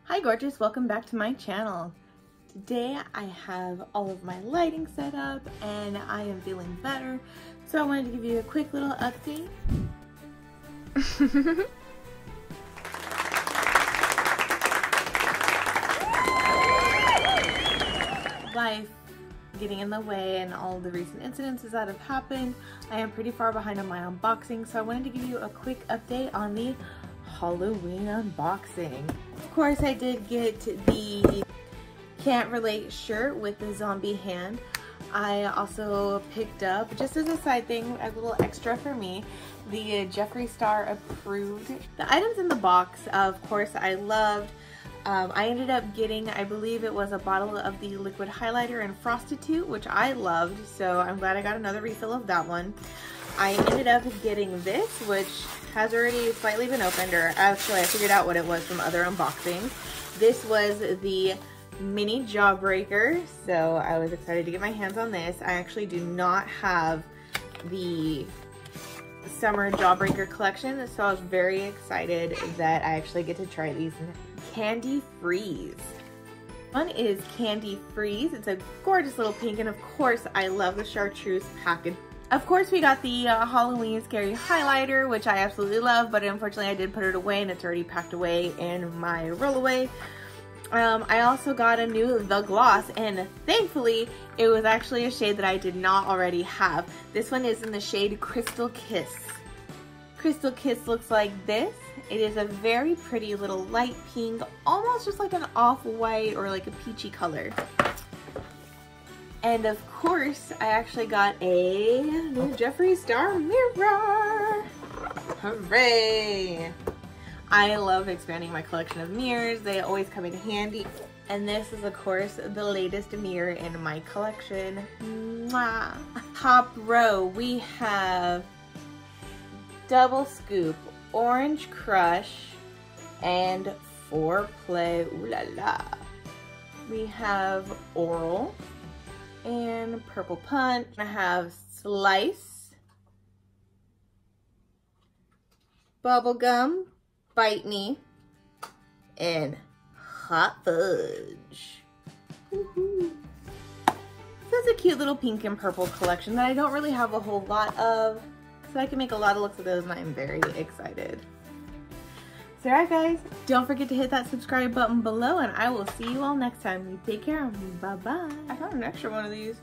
Hi gorgeous, welcome back to my channel. Today I have all of my lighting set up and I am feeling better. So I wanted to give you a quick little update. Life getting in the way and all the recent incidences that have happened. I am pretty far behind on my unboxing, so I wanted to give you a quick update on the Halloween unboxing. Of course, I did get the Can't Relate shirt with the zombie hand. I also picked up, just as a side thing, a little extra for me, the JEFFREE Star approved. The items in the box, of course, I loved. I ended up getting, I believe it was a bottle of the liquid highlighter and Prostitute, which I loved, so I'm glad I got another refill of that one. I ended up getting this, which has already slightly been opened, or actually I figured out what it was from other unboxings. This was the mini Jawbreaker, so I was excited to get my hands on this. I actually do not have the summer Jawbreaker collection, so I was very excited that I actually get to try these Candy Freeze. One is Candy Freeze. It's a gorgeous little pink, and of course I love the chartreuse package. Of course we got the Halloween Scary Highlighter, which I absolutely love, but unfortunately I did put it away and it's already packed away in my rollaway. I also got a new The Gloss, and thankfully it was actually a shade that I did not already have. This one is in the shade Crystal Kiss. Crystal Kiss looks like this. It is a very pretty little light pink, almost just like an off-white or like a peachy color. And of course, I actually got a new JEFFREE Star mirror. Hooray! I love expanding my collection of mirrors. They always come in handy. And this is, of course, the latest mirror in my collection. Mwah. Top row, we have Double Scoop, Orange Crush, and Foreplay. Ooh la la. We have Oral and Purple Punch. I have Slice, Bubblegum, Bite Me, and Hot Fudge. Woohoo. So it's a cute little pink and purple collection that I don't really have a whole lot of, so I can make a lot of looks of those, and I'm very excited. So alright guys, don't forget to hit that subscribe button below, and I will see you all next time. You take care. Bye bye. I got an extra one of these.